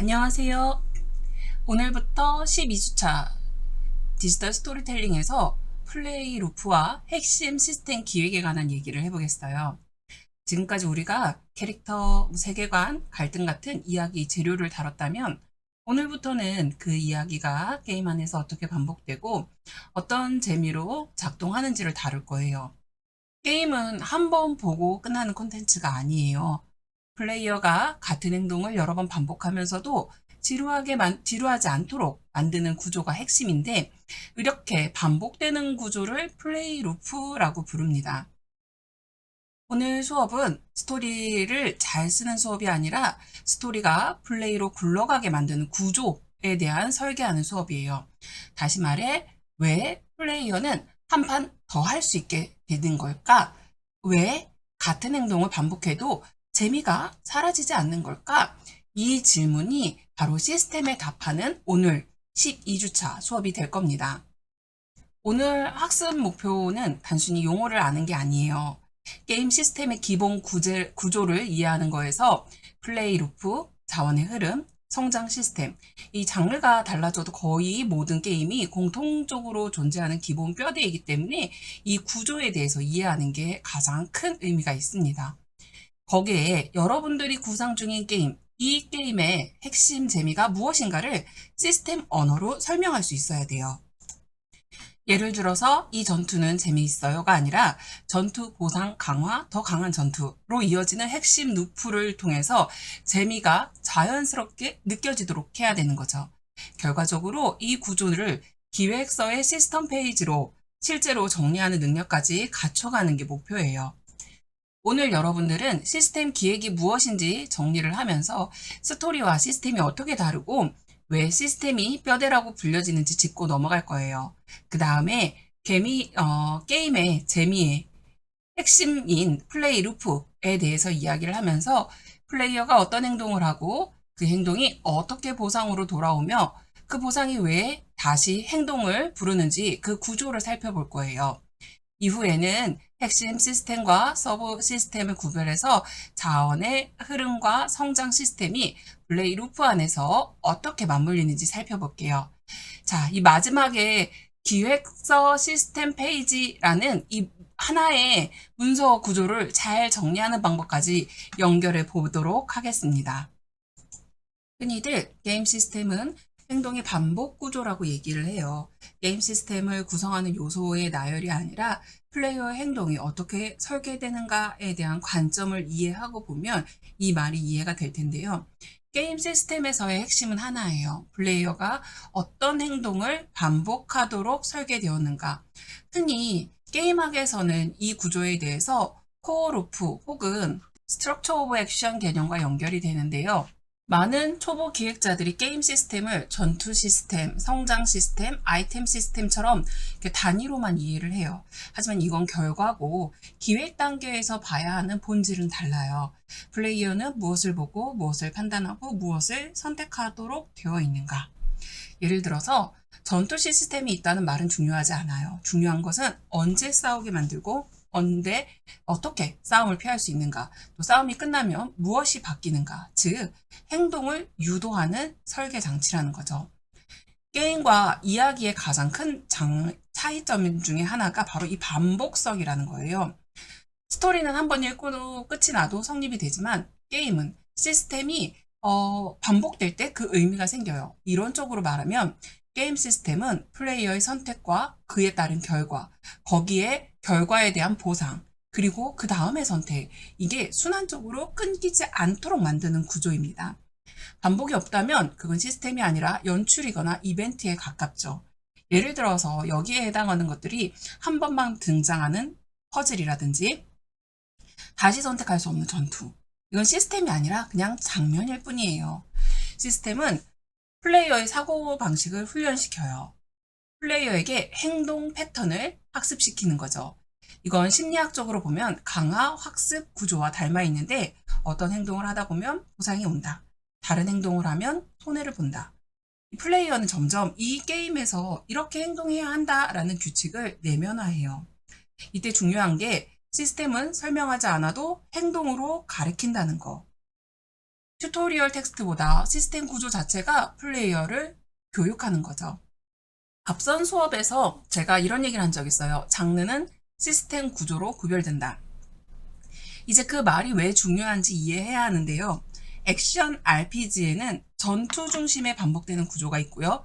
안녕하세요. 오늘부터 12주차 디지털 스토리텔링에서 플레이 루프와 핵심 시스템 기획에 관한 얘기를 해보겠어요. 지금까지 우리가 캐릭터, 세계관, 갈등 같은 이야기 재료를 다뤘다면 오늘부터는 그 이야기가 게임 안에서 어떻게 반복되고 어떤 재미로 작동하는지를 다룰 거예요. 게임은 한 번 보고 끝나는 콘텐츠가 아니에요. 플레이어가 같은 행동을 여러 번 반복하면서도 지루하지 않도록 만드는 구조가 핵심인데, 이렇게 반복되는 구조를 플레이 루프라고 부릅니다. 오늘 수업은 스토리를 잘 쓰는 수업이 아니라 스토리가 플레이로 굴러가게 만드는 구조에 대한 설계하는 수업이에요. 다시 말해, 왜 플레이어는 한 판 더 할 수 있게 되는 걸까? 왜 같은 행동을 반복해도 재미가 사라지지 않는 걸까? 이 질문이 바로 시스템에 답하는 오늘 12주차 수업이 될 겁니다. 오늘 학습 목표는 단순히 용어를 아는 게 아니에요. 게임 시스템의 기본 구조를 이해하는 거에서 플레이 루프, 자원의 흐름, 성장 시스템, 이 장르가 달라져도 거의 모든 게임이 공통적으로 존재하는 기본 뼈대이기 때문에 이 구조에 대해서 이해하는 게 가장 큰 의미가 있습니다. 거기에 여러분들이 구상 중인 게임, 이 게임의 핵심 재미가 무엇인가를 시스템 언어로 설명할 수 있어야 돼요. 예를 들어서 이 전투는 재미있어요가 아니라 전투 보상 강화, 더 강한 전투로 이어지는 핵심 루프를 통해서 재미가 자연스럽게 느껴지도록 해야 되는 거죠. 결과적으로 이 구조를 기획서의 시스템 페이지로 실제로 정리하는 능력까지 갖춰가는 게 목표예요. 오늘 여러분들은 시스템 기획이 무엇인지 정리를 하면서 스토리와 시스템이 어떻게 다르고 왜 시스템이 뼈대라고 불려지는지 짚고 넘어갈 거예요. 그 다음에 게임의 재미의 핵심인 플레이 루프에 대해서 이야기를 하면서 플레이어가 어떤 행동을 하고 그 행동이 어떻게 보상으로 돌아오며 그 보상이 왜 다시 행동을 부르는지 그 구조를 살펴볼 거예요. 이후에는 핵심 시스템과 서브 시스템을 구별해서 자원의 흐름과 성장 시스템이 플레이 루프 안에서 어떻게 맞물리는지 살펴볼게요. 자, 이 마지막에 기획서 시스템 페이지라는 이 하나의 문서 구조를 잘 정리하는 방법까지 연결해 보도록 하겠습니다. 흔히들 게임 시스템은 행동의 반복 구조라고 얘기를 해요. 게임 시스템을 구성하는 요소의 나열이 아니라 플레이어의 행동이 어떻게 설계되는가에 대한 관점을 이해하고 보면 이 말이 이해가 될 텐데요. 게임 시스템에서의 핵심은 하나예요. 플레이어가 어떤 행동을 반복하도록 설계되었는가. 흔히 게임학에서는 이 구조에 대해서 코어 루프 혹은 스트럭처 오브 액션 개념과 연결이 되는데요. 많은 초보 기획자들이 게임 시스템을 전투 시스템, 성장 시스템, 아이템 시스템처럼 이렇게 단위로만 이해를 해요. 하지만 이건 결과고 기획 단계에서 봐야 하는 본질은 달라요. 플레이어는 무엇을 보고 무엇을 판단하고 무엇을 선택하도록 되어 있는가. 예를 들어서 전투 시스템이 있다는 말은 중요하지 않아요. 중요한 것은 언제 싸우게 만들고 언제 어떻게 싸움을 피할 수 있는가, 또 싸움이 끝나면 무엇이 바뀌는가, 즉 행동을 유도하는 설계 장치라는 거죠. 게임과 이야기의 가장 큰 차이점 중에 하나가 바로 이 반복성이라는 거예요. 스토리는 한 번 읽고 끝이 나도 성립이 되지만 게임은 시스템이 반복될 때 그 의미가 생겨요. 이론적으로 말하면 게임 시스템은 플레이어의 선택과 그에 따른 결과, 거기에 결과에 대한 보상, 그리고 그 다음의 선택, 이게 순환적으로 끊기지 않도록 만드는 구조입니다. 반복이 없다면 그건 시스템이 아니라 연출이거나 이벤트에 가깝죠. 예를 들어서 여기에 해당하는 것들이 한 번만 등장하는 퍼즐이라든지 다시 선택할 수 없는 전투. 이건 시스템이 아니라 그냥 장면일 뿐이에요. 시스템은 플레이어의 사고방식을 훈련시켜요. 플레이어에게 행동 패턴을 학습시키는 거죠. 이건 심리학적으로 보면 강화 학습 구조와 닮아 있는데 어떤 행동을 하다 보면 보상이 온다. 다른 행동을 하면 손해를 본다. 플레이어는 점점 이 게임에서 이렇게 행동해야 한다라는 규칙을 내면화해요. 이때 중요한 게 시스템은 설명하지 않아도 행동으로 가르친다는 거. 튜토리얼 텍스트보다 시스템 구조 자체가 플레이어를 교육하는 거죠. 앞선 수업에서 제가 이런 얘기를 한 적 있어요. 장르는 시스템 구조로 구별된다. 이제 그 말이 왜 중요한지 이해해야 하는데요. 액션 RPG에는 전투 중심의 반복되는 구조가 있고요.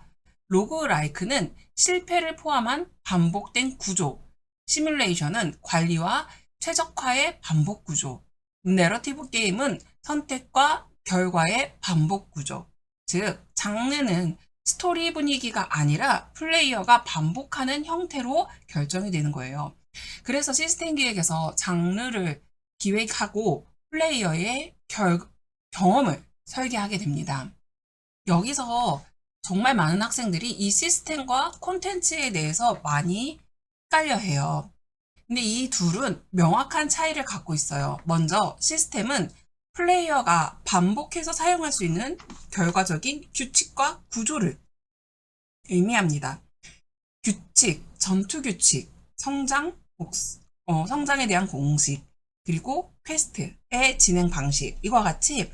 로그라이크는 실패를 포함한 반복된 구조, 시뮬레이션은 관리와 최적화의 반복 구조, 내러티브 게임은 선택과 결과의 반복 구조. 즉, 장르는 스토리 분위기가 아니라 플레이어가 반복하는 형태로 결정이 되는 거예요. 그래서 시스템 기획에서 장르를 기획하고 플레이어의 경험을 설계하게 됩니다. 여기서 정말 많은 학생들이 이 시스템과 콘텐츠에 대해서 많이 헷갈려 해요. 근데 이 둘은 명확한 차이를 갖고 있어요. 먼저 시스템은 플레이어가 반복해서 사용할 수 있는 결과적인 규칙과 구조를 의미합니다. 규칙, 전투 규칙, 성장에 대한 공식, 그리고 퀘스트의 진행 방식, 이와 같이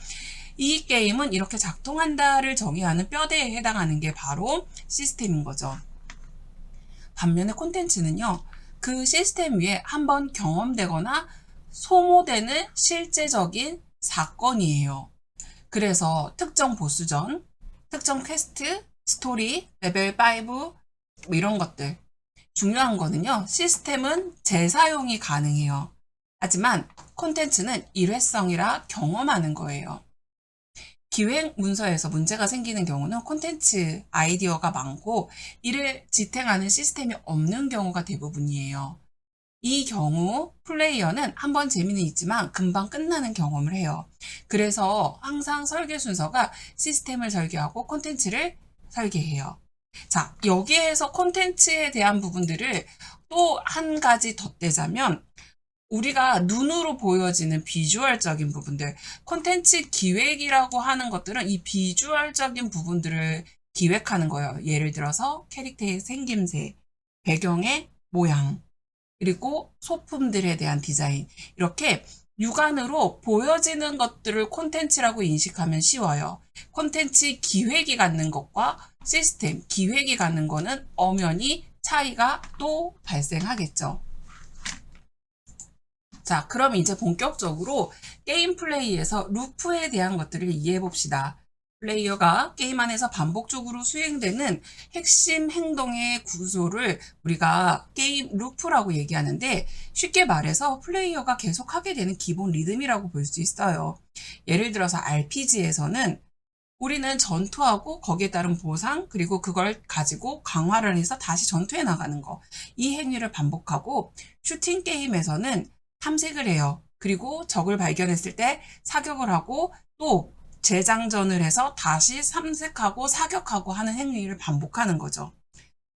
이 게임은 이렇게 작동한다를 정의하는 뼈대에 해당하는 게 바로 시스템인 거죠. 반면에 콘텐츠는요, 그 시스템 위에 한번 경험되거나 소모되는 실제적인 사건이에요. 그래서 특정 보스전, 특정 퀘스트, 스토리, 레벨 5, 뭐 이런 것들. 중요한 거는요, 시스템은 재사용이 가능해요. 하지만 콘텐츠는 일회성이라 경험하는 거예요. 기획 문서에서 문제가 생기는 경우는 콘텐츠 아이디어가 많고 이를 지탱하는 시스템이 없는 경우가 대부분이에요. 이 경우 플레이어는 한번 재미는 있지만 금방 끝나는 경험을 해요. 그래서 항상 설계 순서가 시스템을 설계하고 콘텐츠를 설계해요. 자, 여기에서 콘텐츠에 대한 부분들을 또 한 가지 덧대자면 우리가 눈으로 보여지는 비주얼적인 부분들, 콘텐츠 기획이라고 하는 것들은 이 비주얼적인 부분들을 기획하는 거예요. 예를 들어서 캐릭터의 생김새, 배경의 모양, 그리고 소품들에 대한 디자인. 이렇게 육안으로 보여지는 것들을 콘텐츠라고 인식하면 쉬워요. 콘텐츠 기획이 갖는 것과 시스템 기획이 갖는 거는 엄연히 차이가 또 발생하겠죠. 자, 그럼 이제 본격적으로 게임 플레이에서 루프에 대한 것들을 이해해 봅시다. 플레이어가 게임 안에서 반복적으로 수행되는 핵심 행동의 구조를 우리가 게임 루프라고 얘기하는데 쉽게 말해서 플레이어가 계속 하게 되는 기본 리듬이라고 볼 수 있어요. 예를 들어서 RPG에서는 우리는 전투하고 거기에 따른 보상 그리고 그걸 가지고 강화를 해서 다시 전투해 나가는 거. 이 행위를 반복하고 슈팅 게임에서는 탐색을 해요. 그리고 적을 발견했을 때 사격을 하고 또 재장전을 해서 다시 탐색하고 사격하고 하는 행위를 반복하는 거죠.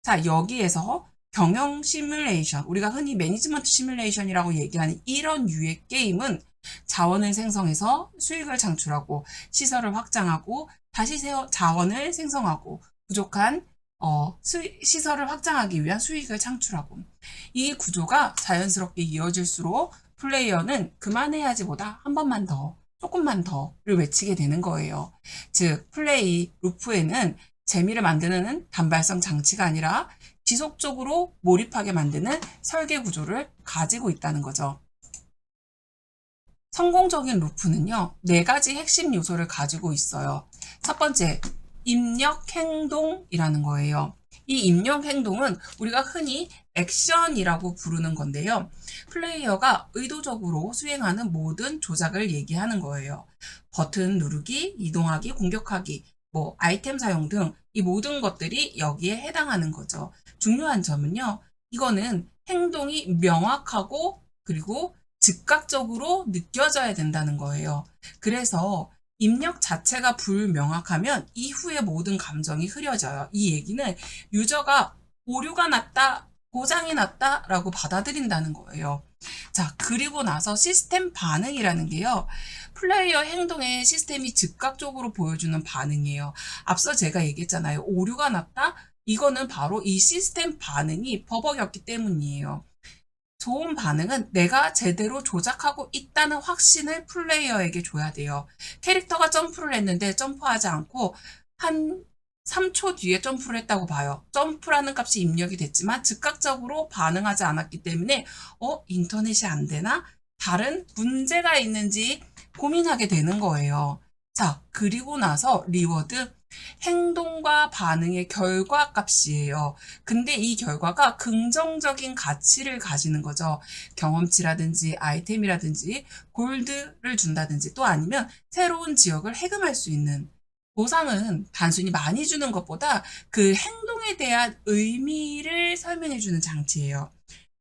자, 여기에서 경영 시뮬레이션, 우리가 흔히 매니지먼트 시뮬레이션이라고 얘기하는 이런 유의 게임은 자원을 생성해서 수익을 창출하고 시설을 확장하고 다시 자원을 생성하고 부족한 시설을 확장하기 위한 수익을 창출하고 이 구조가 자연스럽게 이어질수록 플레이어는 그만해야지보다 한 번만 더, 조금만 더를 외치게 되는 거예요. 즉, 플레이 루프에는 재미를 만드는 단발성 장치가 아니라 지속적으로 몰입하게 만드는 설계 구조를 가지고 있다는 거죠. 성공적인 루프는요, 4가지 핵심 요소를 가지고 있어요. 첫 번째, 입력 행동이라는 거예요. 이 입력 행동은 우리가 흔히 액션이라고 부르는 건데요. 플레이어가 의도적으로 수행하는 모든 조작을 얘기하는 거예요. 버튼 누르기, 이동하기, 공격하기, 아이템 사용 등 이 모든 것들이 여기에 해당하는 거죠. 중요한 점은요, 이거는 행동이 명확하고 그리고 즉각적으로 느껴져야 된다는 거예요. 그래서 입력 자체가 불명확하면 이후의 모든 감정이 흐려져요. 이 얘기는 유저가 오류가 났다, 고장이 났다 라고 받아들인다는 거예요. 자, 그리고 나서 시스템 반응이라는 게요. 플레이어 행동에 시스템이 즉각적으로 보여주는 반응이에요. 앞서 제가 얘기했잖아요. 오류가 났다? 이거는 바로 이 시스템 반응이 버벅였기 때문이에요. 좋은 반응은 내가 제대로 조작하고 있다는 확신을 플레이어에게 줘야 돼요. 캐릭터가 점프를 했는데 점프하지 않고 한 3초 뒤에 점프를 했다고 봐요. 점프라는 값이 입력이 됐지만 즉각적으로 반응하지 않았기 때문에 인터넷이 안 되나? 다른 문제가 있는지 고민하게 되는 거예요. 자, 그리고 나서 리워드, 행동과 반응의 결과 값이에요. 근데 이 결과가 긍정적인 가치를 가지는 거죠. 경험치라든지 아이템이라든지 골드를 준다든지 또 아니면 새로운 지역을 해금할 수 있는, 보상은 단순히 많이 주는 것보다 그 행동에 대한 의미를 설명해 주는 장치예요.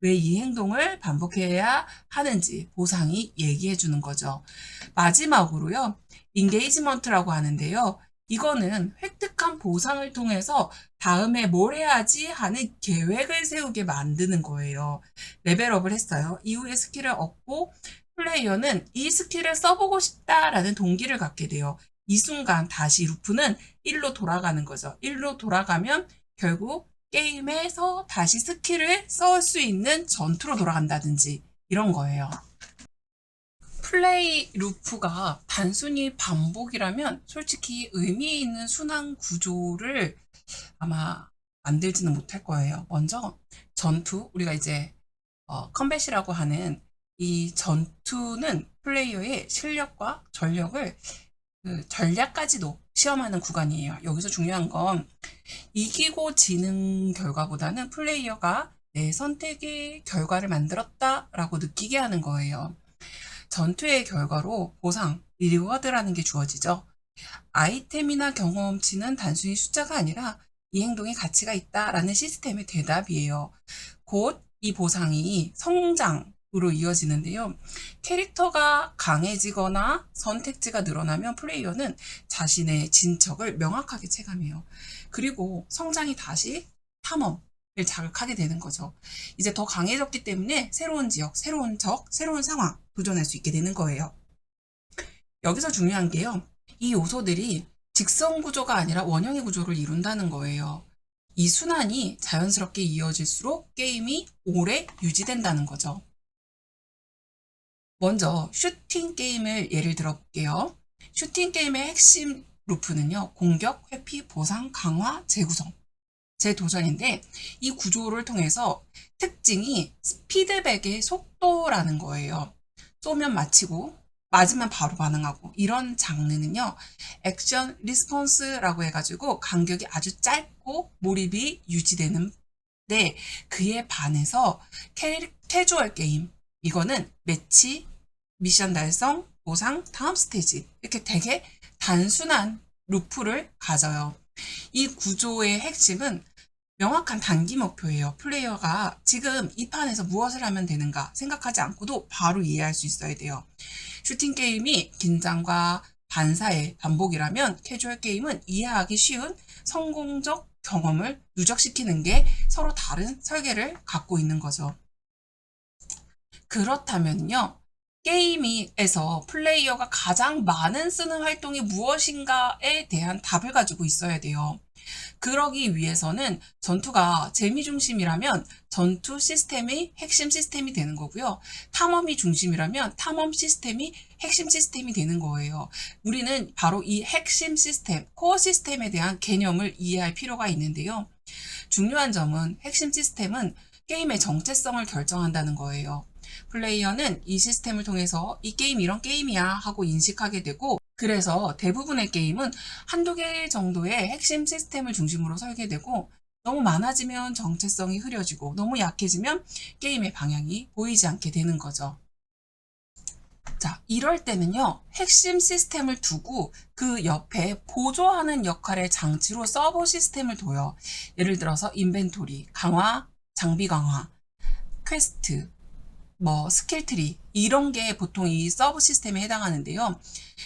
왜 이 행동을 반복해야 하는지 보상이 얘기해 주는 거죠. 마지막으로요, 인게이지먼트라고 하는데요. 이거는 획득한 보상을 통해서 다음에 뭘 해야지 하는 계획을 세우게 만드는 거예요. 레벨업을 했어요. 이후에 스킬을 얻고 플레이어는 이 스킬을 써보고 싶다라는 동기를 갖게 돼요. 이 순간 다시 루프는 1로 돌아가는 거죠. 1로 돌아가면 결국 게임에서 다시 스킬을 쓸 수 있는 전투로 돌아간다든지 이런 거예요. 플레이 루프가 단순히 반복이라면 솔직히 의미 있는 순환 구조를 아마 만들지는 못할 거예요. 먼저 전투, 우리가 이제 컴뱃이라고 하는 이 전투는 플레이어의 실력과 전력을 전략까지도 시험하는 구간이에요. 여기서 중요한 건 이기고 지는 결과보다는 플레이어가 내 선택의 결과를 만들었다라고 느끼게 하는 거예요. 전투의 결과로 보상, 리워드라는 게 주어지죠. 아이템이나 경험치는 단순히 숫자가 아니라 이 행동에 가치가 있다라는 시스템의 대답이에요. 곧 이 보상이 성장으로 이어지는데요. 캐릭터가 강해지거나 선택지가 늘어나면 플레이어는 자신의 진척을 명확하게 체감해요. 그리고 성장이 다시 탐험을 자극하게 되는 거죠. 이제 더 강해졌기 때문에 새로운 지역, 새로운 적, 새로운 상황 도전할 수 있게 되는 거예요. 여기서 중요한 게요. 이 요소들이 직선 구조가 아니라 원형의 구조를 이룬다는 거예요. 이 순환이 자연스럽게 이어질수록 게임이 오래 유지된다는 거죠. 먼저 슈팅 게임을 예를 들어 볼게요. 슈팅 게임의 핵심 루프는요. 공격, 회피, 보상, 강화, 재구성, 재도전인데 이 구조를 통해서 특징이 피드백의 속도라는 거예요. 쏘면 맞히고 맞으면 바로 반응하고, 이런 장르는요. 액션 리스폰스라고 해가지고 간격이 아주 짧고 몰입이 유지되는데, 그에 반해서 캐주얼 게임, 이거는 매치, 미션 달성, 보상, 다음 스테이지, 이렇게 되게 단순한 루프를 가져요. 이 구조의 핵심은 명확한 단기 목표예요. 플레이어가 지금 이 판에서 무엇을 하면 되는가 생각하지 않고도 바로 이해할 수 있어야 돼요. 슈팅 게임이 긴장과 반사의 반복이라면 캐주얼 게임은 이해하기 쉬운 성공적 경험을 누적시키는 게 서로 다른 설계를 갖고 있는 거죠. 그렇다면요. 게임에서 플레이어가 가장 많은 쓰는 활동이 무엇인가에 대한 답을 가지고 있어야 돼요. 그러기 위해서는 전투가 재미 중심이라면 전투 시스템이 핵심 시스템이 되는 거고요. 탐험이 중심이라면 탐험 시스템이 핵심 시스템이 되는 거예요. 우리는 바로 이 핵심 시스템, 코어 시스템에 대한 개념을 이해할 필요가 있는데요. 중요한 점은 핵심 시스템은 게임의 정체성을 결정한다는 거예요. 플레이어는 이 시스템을 통해서 이 게임 이런 게임이야 하고 인식하게 되고, 그래서 대부분의 게임은 한두 개 정도의 핵심 시스템을 중심으로 설계되고, 너무 많아지면 정체성이 흐려지고 너무 약해지면 게임의 방향이 보이지 않게 되는 거죠. 자, 이럴 때는요. 핵심 시스템을 두고 그 옆에 보조하는 역할의 장치로 서버 시스템을 둬요. 예를 들어서 인벤토리, 강화, 장비 강화, 퀘스트, 스킬 트리, 이런 게 보통 이 서브 시스템에 해당하는데요.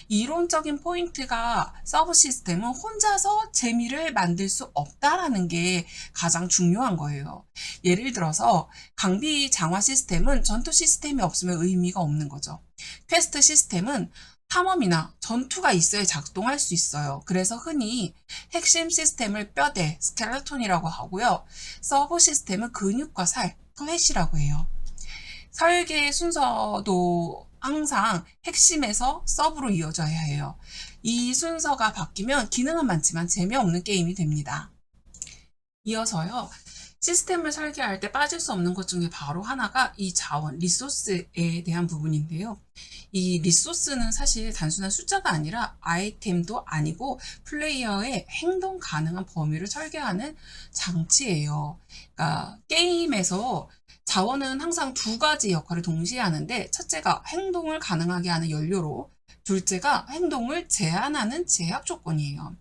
이론적인 포인트가 서브 시스템은 혼자서 재미를 만들 수 없다라는 게 가장 중요한 거예요. 예를 들어서 강비 장화 시스템은 전투 시스템이 없으면 의미가 없는 거죠. 퀘스트 시스템은 탐험이나 전투가 있어야 작동할 수 있어요. 그래서 흔히 핵심 시스템을 뼈대, 스켈레톤이라고 하고요. 서브 시스템은 근육과 살, 플래시라고 해요. 설계 순서도 항상 핵심에서 서브로 이어져야 해요. 이 순서가 바뀌면 기능은 많지만 재미없는 게임이 됩니다. 이어서요. 시스템을 설계할 때 빠질 수 없는 것 중에 바로 하나가 이 자원, 리소스에 대한 부분인데요. 이 리소스는 사실 단순한 숫자가 아니라 아이템도 아니고 플레이어의 행동 가능한 범위를 설계하는 장치예요. 그러니까 게임에서 자원은 항상 두 가지 역할을 동시에 하는데 첫째가 행동을 가능하게 하는 연료로 둘째가 행동을 제한하는 제약 조건이에요.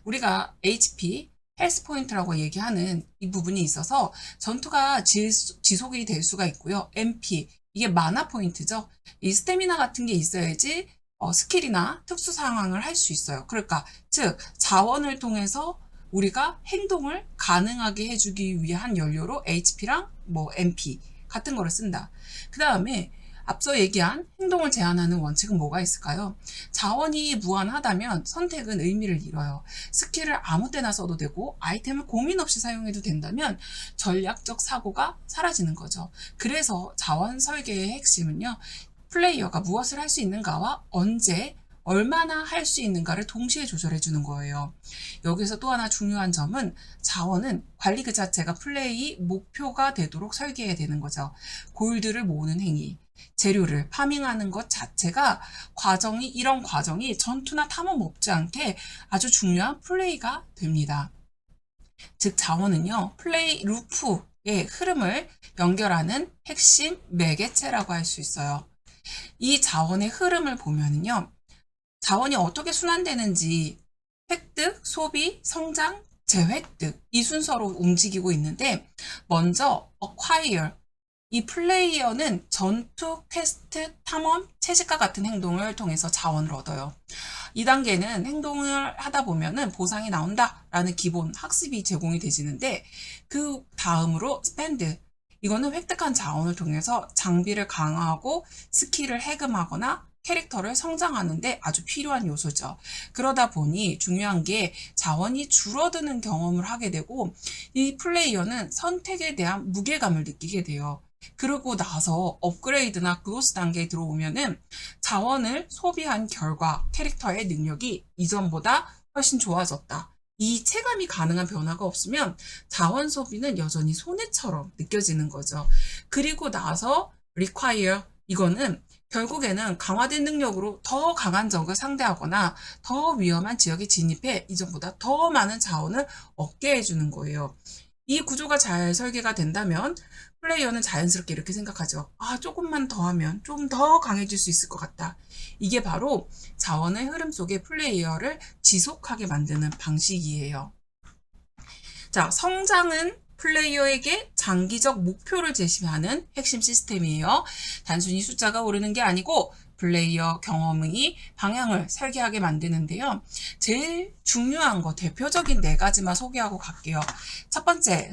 우리가 HP, 헬스 포인트라고 얘기하는 이 부분이 있어서 전투가 지속이 될 수가 있고요. MP, 이게 마나 포인트죠. 이 스태미나 같은 게 있어야지 스킬이나 특수 상황을 할 수 있어요. 그러니까 즉 자원을 통해서 우리가 행동을 가능하게 해주기 위한 연료로 HP랑 뭐 MP 같은 거를 쓴다. 그 다음에 앞서 얘기한 행동을 제한하는 원칙은 뭐가 있을까요? 자원이 무한하다면 선택은 의미를 잃어요. 스킬을 아무 때나 써도 되고 아이템을 고민 없이 사용해도 된다면 전략적 사고가 사라지는 거죠. 그래서 자원 설계의 핵심은요. 플레이어가 무엇을 할 수 있는가와 언제 얼마나 할 수 있는가를 동시에 조절해 주는 거예요. 여기서 또 하나 중요한 점은 자원은 관리 그 자체가 플레이 목표가 되도록 설계해야 되는 거죠. 골드를 모으는 행위, 재료를 파밍하는 것 자체가 이런 과정이 전투나 탐험 못지않게 아주 중요한 플레이가 됩니다. 즉 자원은요, 플레이 루프의 흐름을 연결하는 핵심 매개체라고 할 수 있어요. 이 자원의 흐름을 보면은요, 자원이 어떻게 순환되는지 획득, 소비, 성장, 재획득 이 순서로 움직이고 있는데 먼저 acquire, 이 플레이어는 전투, 퀘스트, 탐험, 채집과 같은 행동을 통해서 자원을 얻어요. 2단계는 행동을 하다 보면은 보상이 나온다라는 기본 학습이 제공이 되지는데 그 다음으로 spend, 이거는 획득한 자원을 통해서 장비를 강화하고 스킬을 해금하거나 캐릭터를 성장하는데 아주 필요한 요소죠. 그러다 보니 중요한 게 자원이 줄어드는 경험을 하게 되고 이 플레이어는 선택에 대한 무게감을 느끼게 돼요. 그러고 나서 업그레이드나 그로스 단계에 들어오면은 자원을 소비한 결과 캐릭터의 능력이 이전보다 훨씬 좋아졌다. 이 체감이 가능한 변화가 없으면 자원 소비는 여전히 손해처럼 느껴지는 거죠. 그리고 나서 require, 이거는 결국에는 강화된 능력으로 더 강한 적을 상대하거나 더 위험한 지역에 진입해 이전보다 더 많은 자원을 얻게 해주는 거예요. 이 구조가 잘 설계가 된다면 플레이어는 자연스럽게 이렇게 생각하죠. 아, 조금만 더 하면 좀 더 강해질 수 있을 것 같다. 이게 바로 자원의 흐름 속에 플레이어를 지속하게 만드는 방식이에요. 자, 성장은 플레이어에게 장기적 목표를 제시하는 핵심 시스템이에요. 단순히 숫자가 오르는 게 아니고 플레이어 경험의 방향을 설계하게 만드는데요. 제일 중요한 거 대표적인 4가지만 소개하고 갈게요. 첫 번째,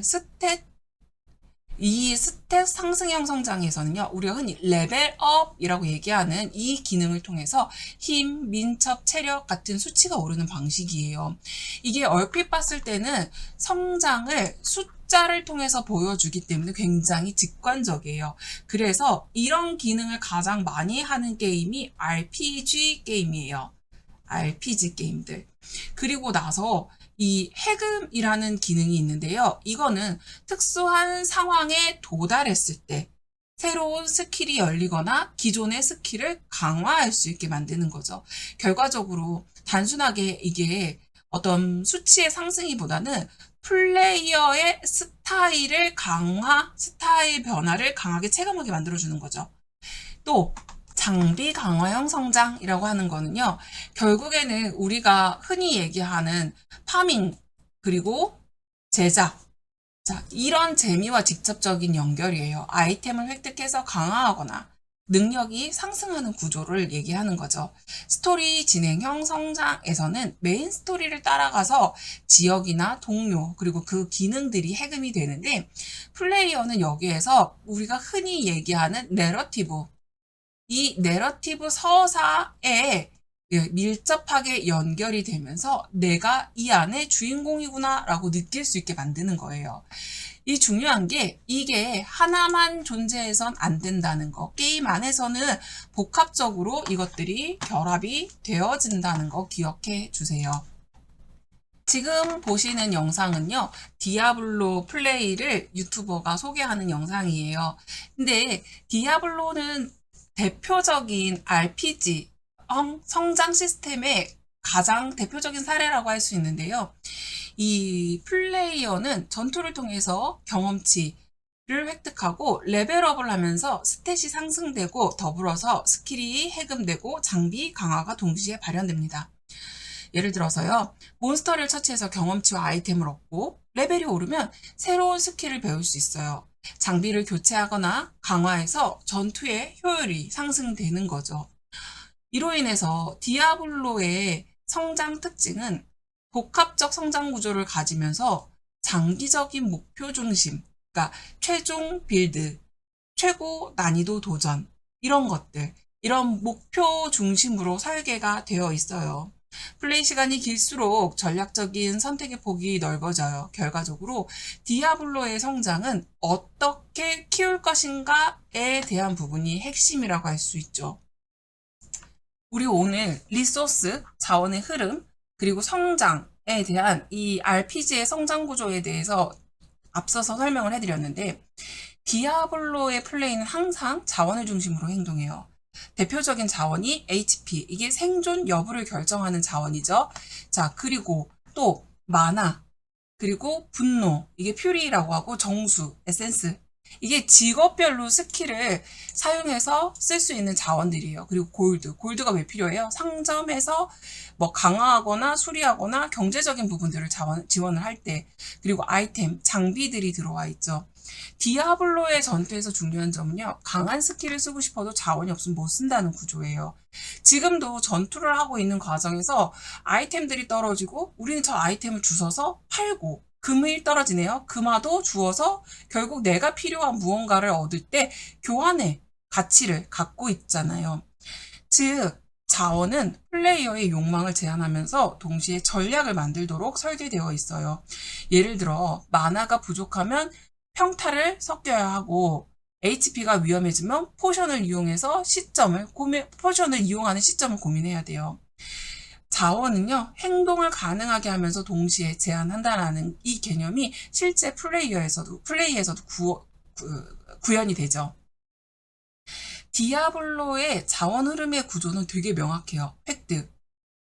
이 스탯 상승형 성장에서는요, 우리가 흔히 레벨업이라고 얘기하는 이 기능을 통해서 힘, 민첩, 체력 같은 수치가 오르는 방식이에요. 이게 얼핏 봤을 때는 성장을 숫자를 통해서 보여주기 때문에 굉장히 직관적이에요. 그래서 이런 기능을 가장 많이 하는 게임이 RPG 게임이에요. RPG 게임들. 그리고 나서 이 해금이라는 기능이 있는데요. 이거는 특수한 상황에 도달했을 때 새로운 스킬이 열리거나 기존의 스킬을 강화할 수 있게 만드는 거죠. 결과적으로 단순하게 이게 어떤 수치의 상승이보다는 플레이어의 스타일 변화를 강하게 체감하게 만들어주는 거죠. 또 장비 강화형 성장이라고 하는 거는요, 결국에는 우리가 흔히 얘기하는 파밍, 그리고 제작, 자, 이런 재미와 직접적인 연결이에요. 아이템을 획득해서 강화하거나 능력이 상승하는 구조를 얘기하는 거죠. 스토리 진행형 성장에서는 메인 스토리를 따라가서 지역이나 동료, 그리고 그 기능들이 해금이 되는데, 플레이어는 여기에서 우리가 흔히 얘기하는 내러티브, 이 내러티브 서사에 밀접하게 연결이 되면서 내가 이 안에 주인공이구나 라고 느낄 수 있게 만드는 거예요. 이 중요한 게 이게 하나만 존재해선 안 된다는 거. 게임 안에서는 복합적으로 이것들이 결합이 되어진다는 거 기억해 주세요. 지금 보시는 영상은요, 디아블로 플레이를 유튜버가 소개하는 영상이에요. 근데 디아블로는 대표적인 RPG, 성장 시스템의 가장 대표적인 사례라고 할 수 있는데요. 이 플레이어는 전투를 통해서 경험치를 획득하고 레벨업을 하면서 스탯이 상승되고 더불어서 스킬이 해금되고 장비 강화가 동시에 발현됩니다. 예를 들어서요, 몬스터를 처치해서 경험치와 아이템을 얻고 레벨이 오르면 새로운 스킬을 배울 수 있어요. 장비를 교체하거나 강화해서 전투의 효율이 상승되는 거죠. 이로 인해서 디아블로의 성장 특징은 복합적 성장 구조를 가지면서 장기적인 목표 중심, 그러니까 최종 빌드, 최고 난이도 도전, 이런 것들, 이런 목표 중심으로 설계가 되어 있어요. 플레이 시간이 길수록 전략적인 선택의 폭이 넓어져요. 결과적으로 디아블로의 성장은 어떻게 키울 것인가에 대한 부분이 핵심이라고 할 수 있죠. 우리 오늘 리소스, 자원의 흐름, 그리고 성장에 대한 이 RPG의 성장 구조에 대해서 앞서서 설명을 해드렸는데, 디아블로의 플레이는 항상 자원을 중심으로 행동해요. 대표적인 자원이 HP, 이게 생존 여부를 결정하는 자원이죠. 자, 그리고 또 마나, 그리고 분노, 이게 퓨리라고 하고 정수, 에센스, 이게 직업별로 스킬을 사용해서 쓸 수 있는 자원들이에요. 그리고 골드가 왜 필요해요? 상점에서 뭐 강화하거나 수리하거나 경제적인 부분들을 지원을 할 때, 그리고 아이템, 장비들이 들어와 있죠. 디아블로의 전투에서 중요한 점은요, 강한 스킬을 쓰고 싶어도 자원이 없으면 못 쓴다는 구조예요. 지금도 전투를 하고 있는 과정에서 아이템들이 떨어지고 우리는 저 아이템을 주워서 팔고, 금이 떨어지네요. 금화도 주어서 결국 내가 필요한 무언가를 얻을 때 교환의 가치를 갖고 있잖아요. 즉, 자원은 플레이어의 욕망을 제한하면서 동시에 전략을 만들도록 설계되어 있어요. 예를 들어 마나가 부족하면 평타를 섞여야 하고, HP가 위험해지면 포션을 이용하는 시점을 고민해야 돼요. 자원은요, 행동을 가능하게 하면서 동시에 제한한다는 이 개념이 실제 플레이에서도 구현이 되죠. 디아블로의 자원 흐름의 구조는 되게 명확해요. 획득.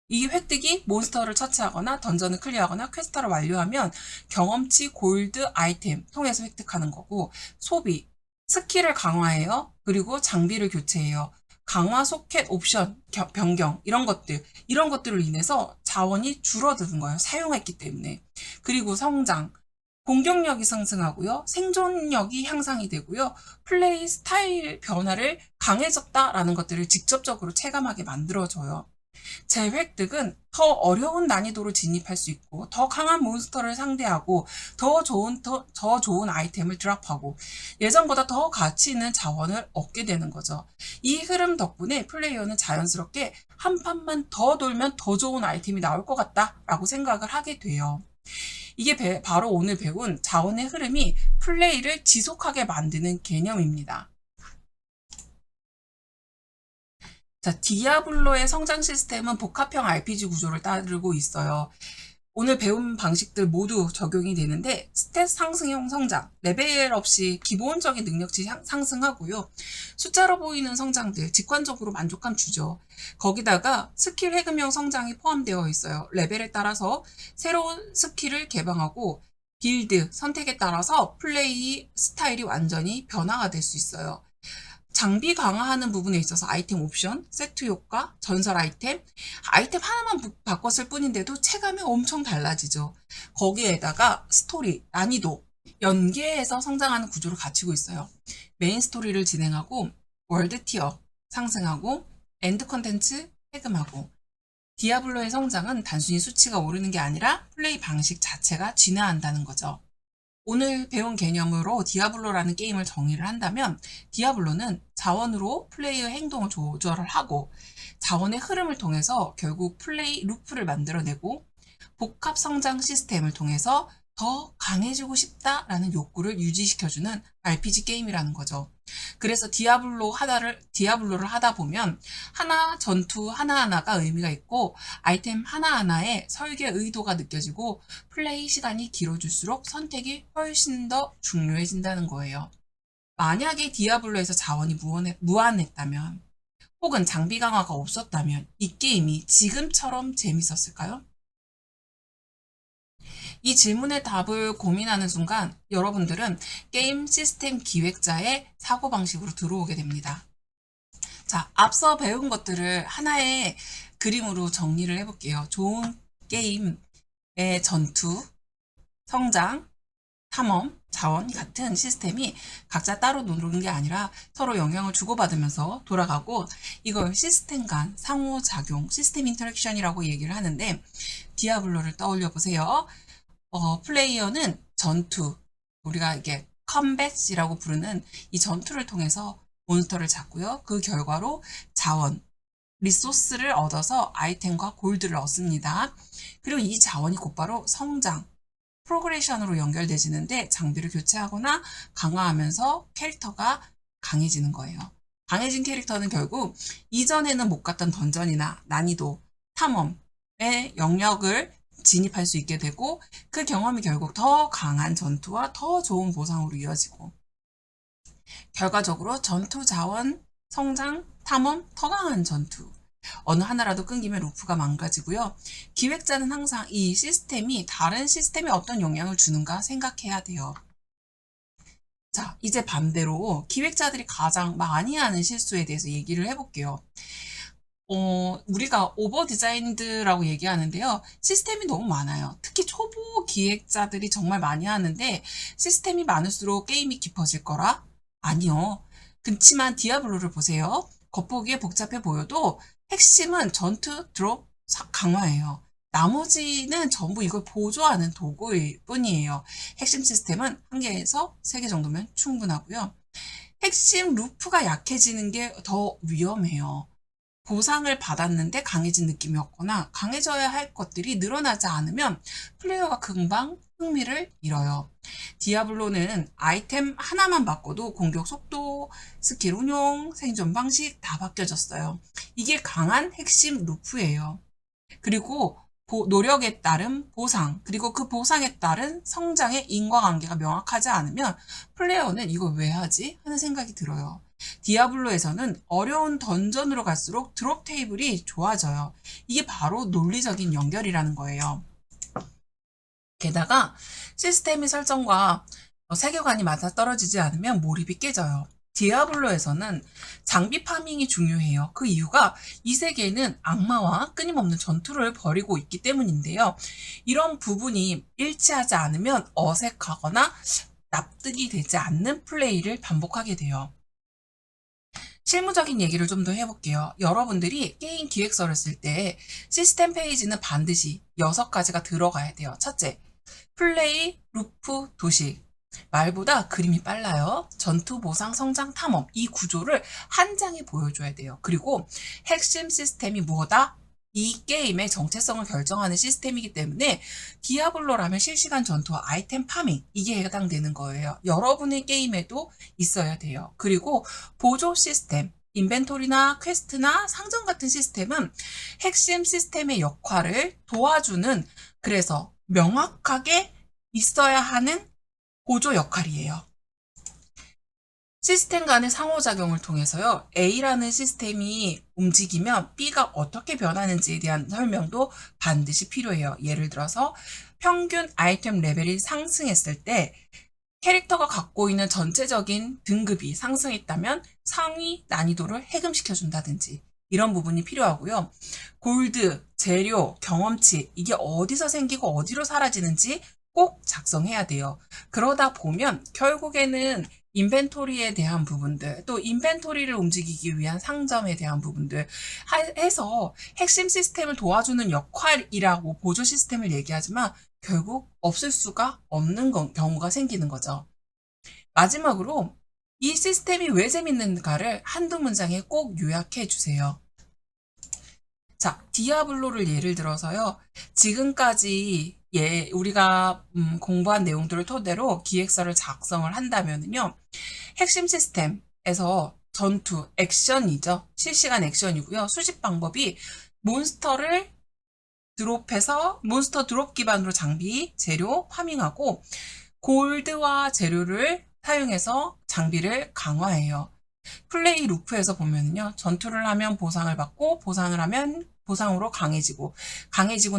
이 획득이 몬스터를 처치하거나 던전을 클리어하거나 퀘스트를 완료하면 경험치, 골드, 아이템 통해서 획득하는 거고, 소비, 스킬을 강화해요. 그리고 장비를 교체해요. 강화, 소켓, 옵션, 변경, 이런 것들을 인해서 자원이 줄어드는 거예요. 사용했기 때문에. 그리고 성장, 공격력이 상승하고요. 생존력이 향상이 되고요. 플레이 스타일 변화를 강해졌다라는 것들을 직접적으로 체감하게 만들어줘요. 재획득은 더 어려운 난이도로 진입할 수 있고, 더 강한 몬스터를 상대하고, 더 좋은 아이템을 드랍하고, 예전보다 더 가치 있는 자원을 얻게 되는 거죠. 이 흐름 덕분에 플레이어는 자연스럽게 한 판만 더 돌면 더 좋은 아이템이 나올 것 같다라고 생각을 하게 돼요. 이게 바로 오늘 배운 자원의 흐름이 플레이를 지속하게 만드는 개념입니다. 자, 디아블로의 성장 시스템은 복합형 RPG 구조를 따르고 있어요. 오늘 배운 방식들 모두 적용이 되는데, 스탯 상승형 성장, 레벨 없이 기본적인 능력치 상승하고요. 숫자로 보이는 성장들, 직관적으로 만족감 주죠. 거기다가 스킬 해금형 성장이 포함되어 있어요. 레벨에 따라서 새로운 스킬을 개방하고, 빌드, 선택에 따라서 플레이 스타일이 완전히 변화가 될 수 있어요. 장비 강화하는 부분에 있어서 아이템 옵션, 세트 효과, 전설 아이템 하나만 바꿨을 뿐인데도 체감이 엄청 달라지죠. 거기에다가 스토리, 난이도, 연계해서 성장하는 구조를 갖추고 있어요. 메인 스토리를 진행하고, 월드 티어 상승하고, 엔드 컨텐츠 해금하고. 디아블로의 성장은 단순히 수치가 오르는 게 아니라 플레이 방식 자체가 진화한다는 거죠. 오늘 배운 개념으로 디아블로라는 게임을 정의를 한다면, 디아블로는 자원으로 플레이의 행동을 조절을 하고, 자원의 흐름을 통해서 결국 플레이 루프를 만들어내고, 복합 성장 시스템을 통해서 더 강해지고 싶다라는 욕구를 유지시켜주는 RPG 게임이라는 거죠. 그래서 디아블로를 하다 보면 전투 하나하나가 의미가 있고 아이템 하나하나에 설계 의도가 느껴지고 플레이 시간이 길어질수록 선택이 훨씬 더 중요해진다는 거예요. 만약에 디아블로에서 자원이 무한했다면 혹은 장비 강화가 없었다면 이 게임이 지금처럼 재밌었을까요? 이 질문의 답을 고민하는 순간 여러분들은 게임 시스템 기획자의 사고방식으로 들어오게 됩니다. 자, 앞서 배운 것들을 하나의 그림으로 정리를 해볼게요. 좋은 게임의 전투, 성장, 탐험, 자원 같은 시스템이 각자 따로 노는 게 아니라 서로 영향을 주고받으면서 돌아가고 이걸 시스템 간 상호작용, 시스템 인터랙션이라고 얘기를 하는데 디아블로를 떠올려 보세요. 플레이어는 전투, 우리가 이게 컴뱃이라고 부르는 이 전투를 통해서 몬스터를 잡고요. 그 결과로 자원, 리소스를 얻어서 아이템과 골드를 얻습니다. 그리고 이 자원이 곧바로 성장, 프로그레션으로 연결되지는데 장비를 교체하거나 강화하면서 캐릭터가 강해지는 거예요. 강해진 캐릭터는 결국 이전에는 못 갔던 던전이나 난이도, 탐험의 영역을 진입할 수 있게 되고 그 경험이 결국 더 강한 전투와 더 좋은 보상으로 이어지고 결과적으로 전투 자원, 성장, 탐험, 더 강한 전투 어느 하나라도 끊기면 루프가 망가지고요. 기획자는 항상 이 시스템이 다른 시스템에 어떤 영향을 주는가 생각해야 돼요. 자, 이제 반대로 기획자들이 가장 많이 하는 실수에 대해서 얘기를 해볼게요. 우리가 오버 디자인드라고 얘기하는데요. 시스템이 너무 많아요. 특히 초보 기획자들이 정말 많이 하는데 시스템이 많을수록 게임이 깊어질 거라? 아니요. 그렇지만 디아블로를 보세요. 겉보기에 복잡해 보여도 핵심은 전투, 드롭, 강화예요. 나머지는 전부 이걸 보조하는 도구일 뿐이에요. 핵심 시스템은 1개에서 3개 정도면 충분하고요. 핵심 루프가 약해지는 게 더 위험해요. 보상을 받았는데 강해진 느낌이었거나 강해져야 할 것들이 늘어나지 않으면 플레이어가 금방 흥미를 잃어요. 디아블로는 아이템 하나만 바꿔도 공격 속도, 스킬 운용, 생존 방식 다 바뀌어졌어요. 이게 강한 핵심 루프예요. 그리고 노력에 따른 보상, 그리고 그 보상에 따른 성장의 인과관계가 명확하지 않으면 플레이어는 이걸 왜 하지? 하는 생각이 들어요. 디아블로에서는 어려운 던전으로 갈수록 드롭 테이블이 좋아져요. 이게 바로 논리적인 연결이라는 거예요. 게다가 시스템의 설정과 세계관이 맞아떨어지지 않으면 몰입이 깨져요. 디아블로에서는 장비 파밍이 중요해요. 그 이유가 이 세계에는 악마와 끊임없는 전투를 벌이고 있기 때문인데요. 이런 부분이 일치하지 않으면 어색하거나 납득이 되지 않는 플레이를 반복하게 돼요. 실무적인 얘기를 좀 더 해볼게요. 여러분들이 게임 기획서를 쓸 때 시스템 페이지는 반드시 6가지가 들어가야 돼요. 첫째, 플레이, 루프, 도식. 말보다 그림이 빨라요. 전투, 보상, 성장, 탐험. 이 구조를 한 장에 보여줘야 돼요. 그리고 핵심 시스템이 뭐다? 이 게임의 정체성을 결정하는 시스템이기 때문에 디아블로라면 실시간 전투와 아이템 파밍 이게 해당되는 거예요. 여러분의 게임에도 있어야 돼요. 그리고 보조 시스템, 인벤토리나 퀘스트나 상점 같은 시스템은 핵심 시스템의 역할을 도와주는 그래서 명확하게 있어야 하는 보조 역할이에요. 시스템 간의 상호작용을 통해서요. A라는 시스템이 움직이면 B가 어떻게 변하는지에 대한 설명도 반드시 필요해요. 예를 들어서 평균 아이템 레벨이 상승했을 때 캐릭터가 갖고 있는 전체적인 등급이 상승했다면 상위 난이도를 해금시켜준다든지 이런 부분이 필요하고요. 골드, 재료, 경험치 이게 어디서 생기고 어디로 사라지는지 꼭 작성해야 돼요. 그러다 보면 결국에는 인벤토리에 대한 부분들, 또 인벤토리를 움직이기 위한 상점에 대한 부분들 해서 핵심 시스템을 도와주는 역할이라고 보조 시스템을 얘기하지만 결국 없을 수가 없는 경우가 생기는 거죠. 마지막으로 이 시스템이 왜 재밌는가를 한두 문장에 꼭 요약해 주세요. 자, 디아블로를 예를 들어서요. 지금까지 우리가 공부한 내용들을 토대로 기획서를 작성을 한다면은요. 핵심 시스템에서 전투, 액션이죠. 실시간 액션이고요. 수집 방법이 몬스터를 드롭해서 몬스터 드롭 기반으로 장비, 재료, 파밍하고 골드와 재료를 사용해서 장비를 강화해요. 플레이 루프에서 보면요. 전투를 하면 보상을 받고 보상을 하면 보상으로 강해지고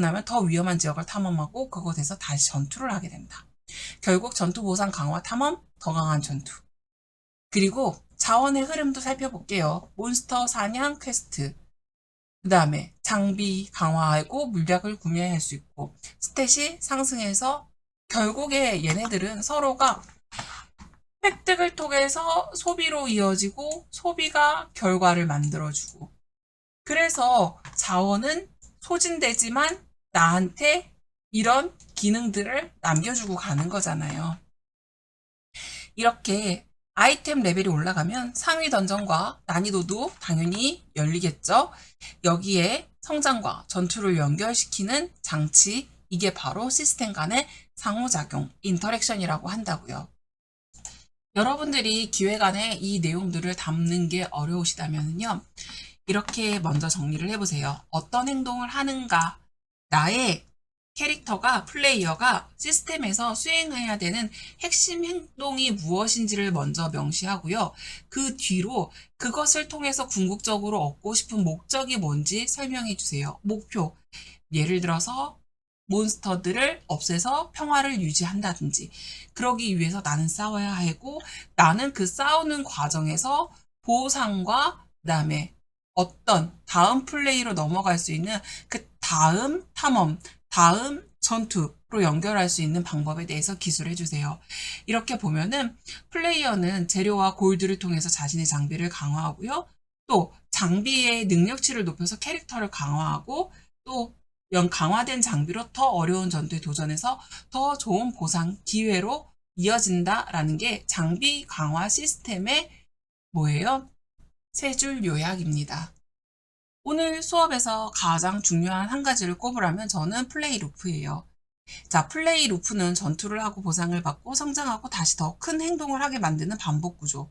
나면 더 위험한 지역을 탐험하고 그곳에서 다시 전투를 하게 됩니다. 결국 전투 보상 강화 탐험, 더 강한 전투. 그리고 자원의 흐름도 살펴볼게요. 몬스터 사냥 퀘스트. 그 다음에 장비 강화하고 물약을 구매할 수 있고 스탯이 상승해서 결국에 얘네들은 서로가 획득을 통해서 소비로 이어지고 소비가 결과를 만들어주고 그래서 자원은 소진되지만 나한테 이런 기능들을 남겨주고 가는 거잖아요. 이렇게 아이템 레벨이 올라가면 상위 던전과 난이도도 당연히 열리겠죠. 여기에 성장과 전투를 연결시키는 장치, 이게 바로 시스템 간의 상호작용, 인터랙션이라고 한다고요. 여러분들이 기획안에 이 내용들을 담는 게 어려우시다면요. 이렇게 먼저 정리를 해보세요. 어떤 행동을 하는가, 나의 캐릭터가, 플레이어가 시스템에서 수행해야 되는 핵심 행동이 무엇인지를 먼저 명시하고요. 그 뒤로 그것을 통해서 궁극적으로 얻고 싶은 목적이 뭔지 설명해 주세요. 목표. 예를 들어서 몬스터들을 없애서 평화를 유지한다든지 그러기 위해서 나는 싸워야 하고 나는 그 싸우는 과정에서 보상과 그다음에 어떤 다음 플레이로 넘어갈 수 있는 그 다음 탐험, 다음 전투로 연결할 수 있는 방법에 대해서 기술해 주세요. 이렇게 보면은 플레이어는 재료와 골드를 통해서 자신의 장비를 강화하고요. 또 장비의 능력치를 높여서 캐릭터를 강화하고 또 강화된 장비로 더 어려운 전투에 도전해서 더 좋은 보상 기회로 이어진다라는 게 장비 강화 시스템의 뭐예요? 세 줄 요약입니다. 오늘 수업에서 가장 중요한 한 가지를 꼽으라면 저는 플레이 루프예요. 자, 플레이 루프는 전투를 하고 보상을 받고 성장하고 다시 더 큰 행동을 하게 만드는 반복 구조.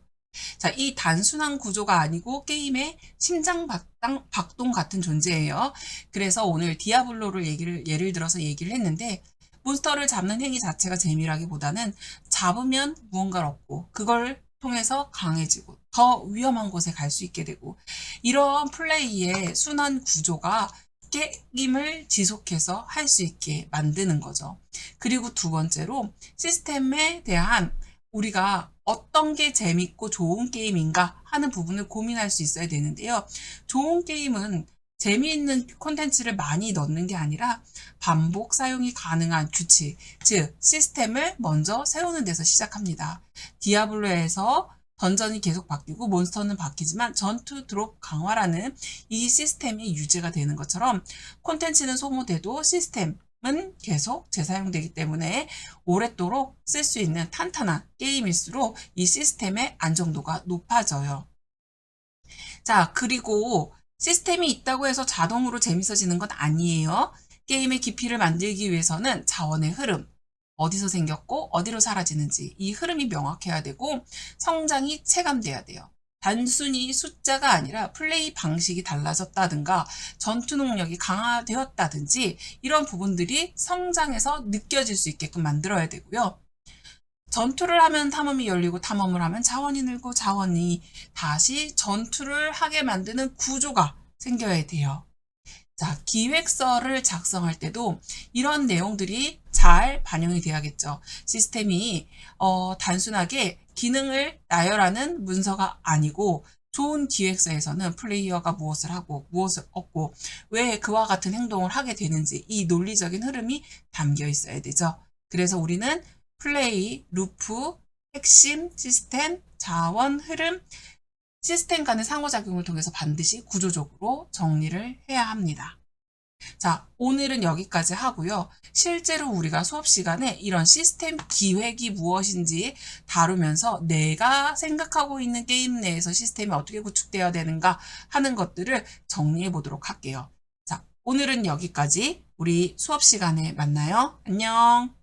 자, 이 단순한 구조가 아니고 게임의 심장 박동 같은 존재예요. 그래서 오늘 디아블로를 예를 들어서 얘기를 했는데 몬스터를 잡는 행위 자체가 재미라기보다는 잡으면 무언가를 얻고 그걸 통해서 강해지고 더 위험한 곳에 갈 수 있게 되고 이러한 플레이의 순환 구조가 게임을 지속해서 할 수 있게 만드는 거죠. 그리고 두 번째로 시스템에 대한 우리가 어떤 게 재밌고 좋은 게임인가 하는 부분을 고민할 수 있어야 되는데요. 좋은 게임은 재미있는 콘텐츠를 많이 넣는 게 아니라 반복 사용이 가능한 규칙, 즉 시스템을 먼저 세우는 데서 시작합니다. 디아블로에서 던전이 계속 바뀌고 몬스터는 바뀌지만 전투 드롭 강화라는 이 시스템이 유지가 되는 것처럼 콘텐츠는 소모돼도 시스템은 계속 재사용되기 때문에 오랫도록 쓸 수 있는 탄탄한 게임일수록 이 시스템의 안정도가 높아져요. 자, 그리고 시스템이 있다고 해서 자동으로 재밌어지는 건 아니에요. 게임의 깊이를 만들기 위해서는 자원의 흐름, 어디서 생겼고 어디로 사라지는지 이 흐름이 명확해야 되고 성장이 체감돼야 돼요. 단순히 숫자가 아니라 플레이 방식이 달라졌다든가 전투 능력이 강화되었다든지 이런 부분들이 성장해서 느껴질 수 있게끔 만들어야 되고요. 전투를 하면 탐험이 열리고 탐험을 하면 자원이 늘고 자원이 다시 전투를 하게 만드는 구조가 생겨야 돼요. 자, 기획서를 작성할 때도 이런 내용들이 잘 반영이 돼야겠죠. 시스템이 단순하게 기능을 나열하는 문서가 아니고 좋은 기획서에서는 플레이어가 무엇을 하고 무엇을 얻고 왜 그와 같은 행동을 하게 되는지 이 논리적인 흐름이 담겨 있어야 되죠. 그래서 우리는 플레이, 루프, 핵심, 시스템, 자원, 흐름, 시스템 간의 상호작용을 통해서 반드시 구조적으로 정리를 해야 합니다. 자, 오늘은 여기까지 하고요. 실제로 우리가 수업 시간에 이런 시스템 기획이 무엇인지 다루면서 내가 생각하고 있는 게임 내에서 시스템이 어떻게 구축되어야 되는가 하는 것들을 정리해 보도록 할게요. 자, 오늘은 여기까지. 우리 수업 시간에 만나요. 안녕.